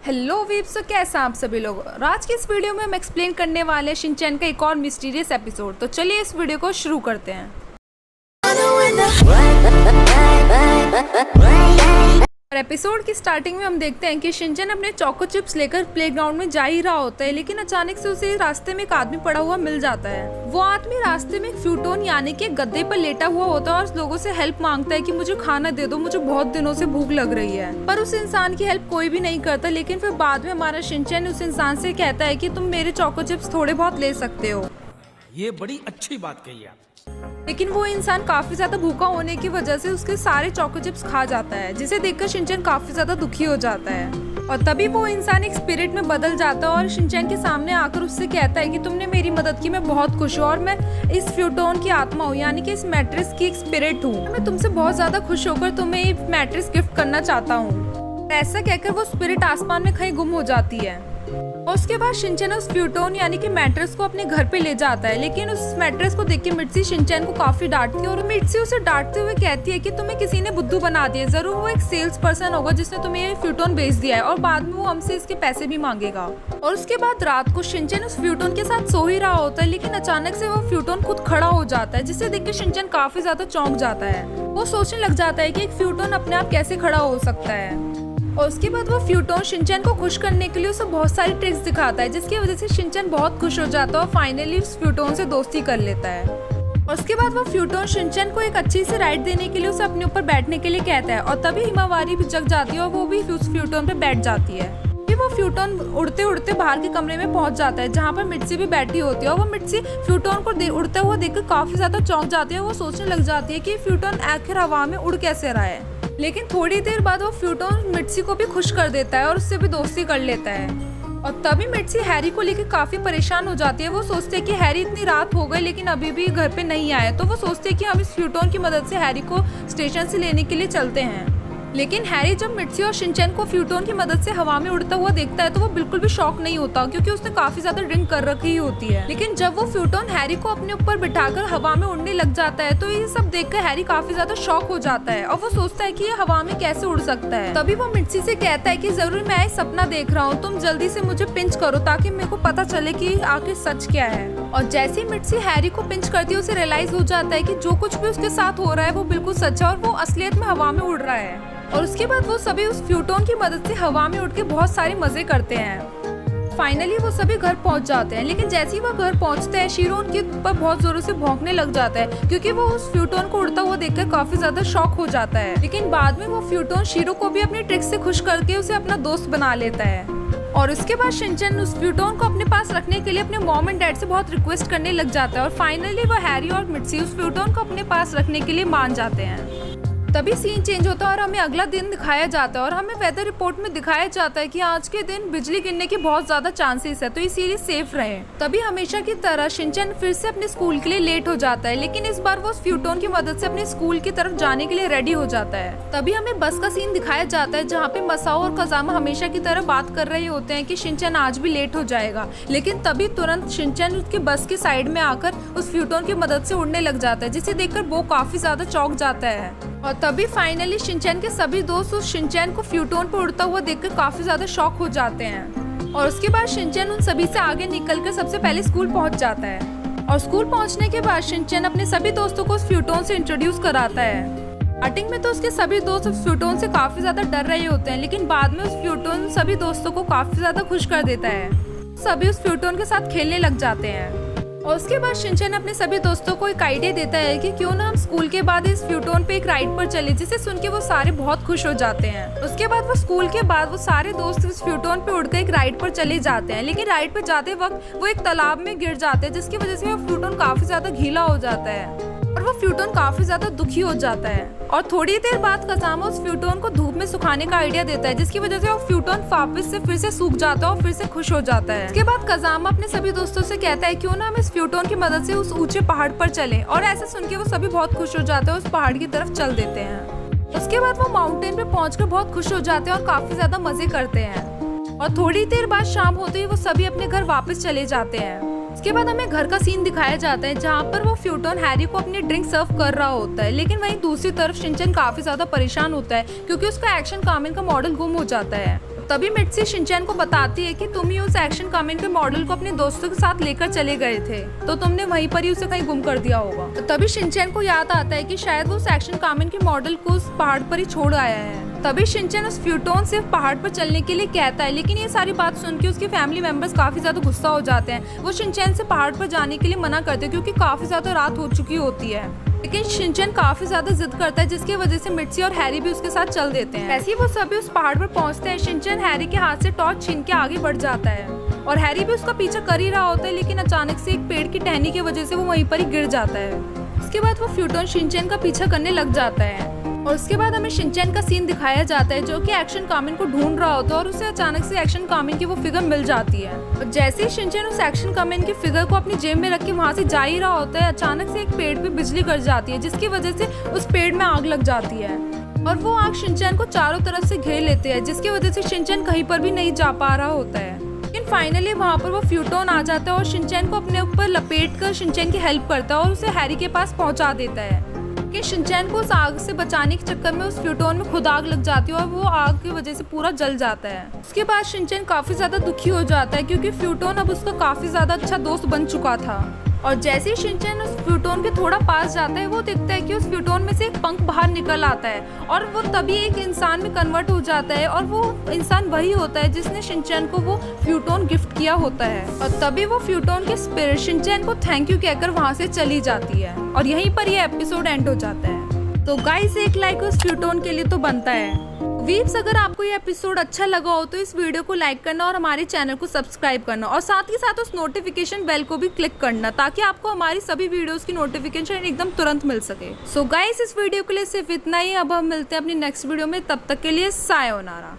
Hello weeps, कैसे हैं आप सभी लोग। और आज की इस वीडियो में हम एक्सप्लेन करने वाले हैं शिनचैन का एक और मिस्टीरियस एपिसोड। तो चलिए इस वीडियो को शुरू करते हैं। और एपिसोड की स्टार्टिंग में हम देखते हैं कि शिनचैन अपने चोको चिप्स लेकर प्लेग्राउंड में जा ही रहा होता है, लेकिन अचानक से उसे रास्ते में एक आदमी पड़ा हुआ मिल जाता है। वो आदमी रास्ते में एक फ्यूटोन यानी कि एक गद्दे पर लेटा हुआ होता है और लोगों से हेल्प मांगता है कि मुझे खाना दे दो, मुझे बहुत दिनों से भूख लग रही है। पर उस इंसान की हेल्प कोई भी नहीं करता। लेकिन फिर बाद में हमारा शिनचैन उस इंसान से कहता है कि तुम मेरे चोको चिप्स थोड़े बहुत ले सकते हो। ये बड़ी अच्छी बात कही आप। लेकिन वो इंसान काफी ज्यादा भूखा होने की वजह से उसके सारे चोको चिप्स खा जाता है, जिसे देखकर शिनचैन काफी ज्यादा दुखी हो जाता है। और तभी वो इंसान एक स्पिरिट में बदल जाता है और शिनचैन के सामने आकर उससे कहता है कि तुमने मेरी मदद की, मैं बहुत खुश हूँ और मैं इस फ्यूटोन की आत्मा हूँ, यानी कि इस मैट्रेस की एक स्पिरिट हूँ। मैं तुमसे बहुत ज्यादा खुश होकर तुम्हें ये मैट्रेस गिफ्ट करना चाहता हूँ। ऐसा कहकर वो स्पिरिट आसमान में कहीं गुम हो जाती है। और उसके बाद शिनचैन उस फ्यूटोन यानी कि मैट्रेस को अपने घर पे ले जाता है। लेकिन उस मैट्रेस को देख के मिर्ची शिनचैन को काफी डांटती है और मिर्ची उसे डांटते हुए कहती है कि तुम्हें किसी ने बुद्धू बना दिया, जरूर वो एक सेल्स पर्सन होगा जिसने तुम्हें ये फ्यूटोन बेच दिया है और बाद में वो हमसे इसके पैसे भी मांगेगा। और उसके बाद रात को शिनचैन उस फ्यूटोन के साथ सो ही रहा होता है, लेकिन अचानक से वो फ्यूटोन खुद खड़ा हो जाता है, जिसे देख के शिनचैन काफी ज्यादा चौंक जाता है। वो सोचने लग जाता है कि एक फ्यूटोन अपने आप कैसे खड़ा हो सकता है। और उसके बाद वो फ्यूटोन शिनचैन को खुश करने के लिए उसे बहुत सारी ट्रिक्स दिखाता है, जिसकी वजह से शिनचैन बहुत खुश हो जाता है और फाइनली उस फ्यूटोन से दोस्ती कर लेता है। और उसके बाद वो फ्यूटोन शिनचैन को एक अच्छी सी राइड देने के लिए उसे अपने ऊपर बैठने के लिए कहता है। और तभी हिमावारी भी जग जाती है और वो भी उस फ्यूटोन पे बैठ जाती है। फिर वो फ्यूटोन उड़ते उड़ते बाहर के कमरे में पहुंच जाता है, जहाँ पर मिर्ची भी बैठी होती है। और वो मिर्ची फ्यूटोन को उड़ते हुए देखकर काफी ज्यादा चौंक जाती है। वो सोचने लग जाती है कि फ्यूटोन आखिर हवा में उड़ कैसे रहा है। लेकिन थोड़ी देर बाद वो फ्यूटोन मिर्ची को भी खुश कर देता है और उससे भी दोस्ती कर लेता है। और तभी मिर्ची हैरी को लेकर काफी परेशान हो जाती है। वो सोचते हैं कि हैरी इतनी रात हो गई लेकिन अभी भी घर पे नहीं आया, तो वो सोचते हैं कि हम इस फ्यूटोन की मदद से हैरी को स्टेशन से लेने के लिए चलते हैं। लेकिन हैरी जब मिर्ची और शिनचैन को फ्यूटोन की मदद से हवा में उड़ता हुआ देखता है तो वो बिल्कुल भी शॉक नहीं होता, क्योंकि उसने काफी ज्यादा ड्रिंक कर रखी होती है। लेकिन जब वो फ्यूटोन हैरी को अपने ऊपर बिठाकर हवा में उड़ने लग जाता है तो ये सब देखकर हैरी काफी ज्यादा शॉक हो जाता है और वो सोचता है कि ये हवा में कैसे उड़ सकता है। तभी वो मिर्ची से कहता है कि जरूर मैं एक सपना देख रहा हूँ, तुम जल्दी से मुझे पिंच करो ताकि मेरे को पता चले कि आखिर सच क्या है। और जैसे ही मिर्ची हैरी को पिंच करती है उसे रियलाइज हो जाता है कि जो कुछ भी उसके साथ हो रहा है वो बिल्कुल सच है और वो असलियत में हवा में उड़ रहा है। और उसके बाद वो सभी उस फ्यूटोन की मदद से हवा में उड़ के बहुत सारे मजे करते हैं। फाइनली वो सभी घर पहुंच जाते हैं। लेकिन जैसे ही वो घर पहुंचते हैं शीरो उनके ऊपर बहुत जोरों से भौंकने लग जाता है, क्योंकि वो उस फ्यूटोन को उड़ता हुआ देखकर काफी ज्यादा शॉक हो जाता है। लेकिन बाद में वो फ्यूटोन शीरो को भी अपनी ट्रिक से खुश करके उसे अपना दोस्त बना लेता है। और उसके बाद शिनचैन उस फ्यूटोन को अपने पास रखने के लिए अपने मॉम एंड डैड से बहुत रिक्वेस्ट करने लग जाता है। और फाइनली वो हैरी और मिर्ची उस फ्यूटोन को अपने पास रखने के लिए मान जाते हैं। तभी सीन चेंज होता है और हमें अगला दिन दिखाया जाता है और हमें वेदर रिपोर्ट में दिखाया जाता है कि आज के दिन बिजली गिरने के बहुत ज्यादा चांसेस है, तो इसीलिए सेफ रहें। तभी हमेशा की तरह शिनचैन फिर से अपने स्कूल के लिए लेट हो जाता है, लेकिन इस बार वो फ्यूटोन की मदद से अपने स्कूल की तरफ जाने के लिए रेडी हो जाता है। तभी हमें बस का सीन दिखाया जाता है, जहाँ पे मसाओ और कजामा हमेशा की तरह बात कर रहे होते हैं कि शिनचैन आज भी लेट हो जाएगा। लेकिन तभी तुरंत शिनचैन उसके बस के साइड में आकर उस फ्यूटोन की मदद से उड़ने लग जाता है, जिसे देखकर वो काफी ज्यादा चौंक जाता है। और तभी फाइनली शिनचैन के सभी दोस्त उस शिनचैन को फ्यूटोन पर उड़ता हुआ देखकर काफी ज्यादा शॉक हो जाते हैं। और उसके बाद शिनचैन उन सभी से आगे निकलकर सबसे पहले स्कूल पहुंच जाता है। और स्कूल पहुंचने के बाद शिनचैन अपने सभी दोस्तों को उस फ्यूटोन से इंट्रोड्यूस कराता है। स्टार्टिंग में तो उसके सभी दोस्त उस फ्यूटोन से काफी ज्यादा डर रहे होते हैं, लेकिन बाद में उस फ्यूटोन सभी दोस्तों को काफी ज्यादा खुश कर देता है। सभी उस फ्यूटोन के साथ खेलने लग जाते हैं। और उसके बाद शिनचैन अपने सभी दोस्तों को एक आइडिया देता है कि क्यों ना हम स्कूल के बाद इस फ्यूटोन पे एक राइड पर चले, जिसे सुन के वो सारे बहुत खुश हो जाते हैं। उसके बाद वो स्कूल के बाद वो सारे दोस्त इस फ्यूटोन पे उड़कर एक राइड पर चले जाते हैं, लेकिन राइड पर जाते वक्त वो एक तालाब में गिर जाते हैं, जिसकी वजह से वो फ्यूटोन काफी ज्यादा गीला हो जाता है और वो फ्यूटोन काफी ज्यादा दुखी हो जाता है। और थोड़ी देर बाद कजामा उस फ्यूटोन को धूप में सुखाने का आइडिया देता है, जिसकी वजह से वो फ्यूटोन वापस से फिर से सूख जाता है और फिर से खुश हो जाता है। इसके बाद कजामा अपने सभी दोस्तों से कहता है क्यों ना हम इस फ्यूटोन की मदद से उस ऊंचे पहाड़ पर चले, और ऐसा सुन के वो सभी बहुत खुश हो जाते हैं, उस पहाड़ की तरफ चल देते हैं। उसके बाद वो माउंटेन पे पहुंचकर बहुत खुश हो जाते हैं और काफी ज्यादा मजे करते हैं। और थोड़ी देर बाद शाम होते ही वो सभी अपने घर वापस चले जाते हैं। उसके बाद हमें घर का सीन दिखाया जाता है, जहाँ पर वो फ्यूटोन हैरी को अपनी ड्रिंक सर्व कर रहा होता है। लेकिन वहीं दूसरी तरफ शिनचैन काफी ज्यादा परेशान होता है, क्योंकि उसका एक्शन कामिन का मॉडल गुम हो जाता है। तभी मिट्सी शिनचैन को बताती है कि तुम ही उस एक्शन कामेन के मॉडल को अपने दोस्तों के साथ लेकर चले गए थे, तो तुमने वहीं पर ही उसे कहीं गुम कर दिया होगा। तभी शिनचैन को याद आता है कि शायद वो उस एक्शन कामेन के मॉडल को उस पहाड़ पर ही छोड़ आया है। तभी शिनचैन उस फ्यूटोन से पहाड़ पर चलने के लिए कहता है, लेकिन ये सारी बात सुन के उसके फैमिली मेंबर्स काफी ज्यादा गुस्सा हो जाते हैं। वो शिनचैन से पहाड़ पर जाने के लिए मना करते हैं क्योंकि काफी ज्यादा रात हो चुकी होती है। लेकिन शिनचैन काफी ज्यादा जिद करता है, जिसकी वजह से मिट्सी और हैरी भी उसके साथ चल देते हैं। ऐसे ही वो सभी उस पहाड़ पर पहुंचते हैं। शिनचैन हैरी के हाथ से टॉर्च छीन के आगे बढ़ जाता है और हैरी भी उसका पीछा कर ही रहा होता है, लेकिन अचानक से एक पेड़ की टहनी की वजह से वो वहीं पर ही गिर जाता है। उसके बाद वो फ्यूटोन शिनचैन का पीछा करने लग जाता है और उसके बाद हमें शिनचैन का सीन दिखाया जाता है जो कि एक्शन कामेन को ढूंढ रहा होता है और उसे अचानक से एक्शन कामेन की वो फिगर मिल जाती है। और जैसे ही शिनचैन उस एक्शन कामेन की फिगर को अपनी जेब में रख के वहाँ से जा ही रहा होता है, अचानक से एक पेड़ पे बिजली गिर जाती है, जिसकी वजह से उस पेड़ में आग लग जाती है और वो आग शिनचैन को चारों तरफ से घेर लेते हैं, जिसकी वजह से शिनचैन कहीं पर भी नहीं जा पा रहा होता है। लेकिन फाइनली वहाँ पर वो फ्यूटोन आ जाता है और शिनचैन को अपने ऊपर लपेट कर शिनचैन की हेल्प करता है और उसे हैरी के पास पहुँचा देता है। कि शिनचैन को उस आग से बचाने के चक्कर में उस फ्यूटोन में खुद आग लग जाती है और वो आग की वजह से पूरा जल जाता है। उसके बाद शिनचैन काफी ज्यादा दुखी हो जाता है क्योंकि फ्यूटोन अब उसका काफी ज्यादा अच्छा दोस्त बन चुका था। और जैसे ही शिनचैन उस फ्यूटोन के थोड़ा पास जाता है, वो देखता है कि उस फ्यूटोन में से एक पंख बाहर निकल आता है और वो तभी एक इंसान में कन्वर्ट हो जाता है और वो इंसान वही होता है जिसने शिनचैन को वो फ्यूटोन गिफ्ट किया होता है। और तभी वो फ्यूटोन के स्पिरिट शिनचैन को थैंक यू कहकर वहाँ से चली जाती है और यहीं पर ये एपिसोड एंड हो जाता है। तो गाइस, एक लाइक उस फ्यूटोन के लिए तो बनता है। वीप्स, अगर आपको ये एपिसोड अच्छा लगा हो तो इस वीडियो को लाइक करना और हमारे चैनल को सब्सक्राइब करना और साथ ही साथ उस नोटिफिकेशन बेल को भी क्लिक करना ताकि आपको हमारी सभी वीडियोस की नोटिफिकेशन एकदम तुरंत मिल सके। सो गाइस, इस वीडियो के लिए सिर्फ इतना ही। अब हम मिलते हैं अपनी नेक्स्ट वीडियो में, तब तक के लिए सायोनारा।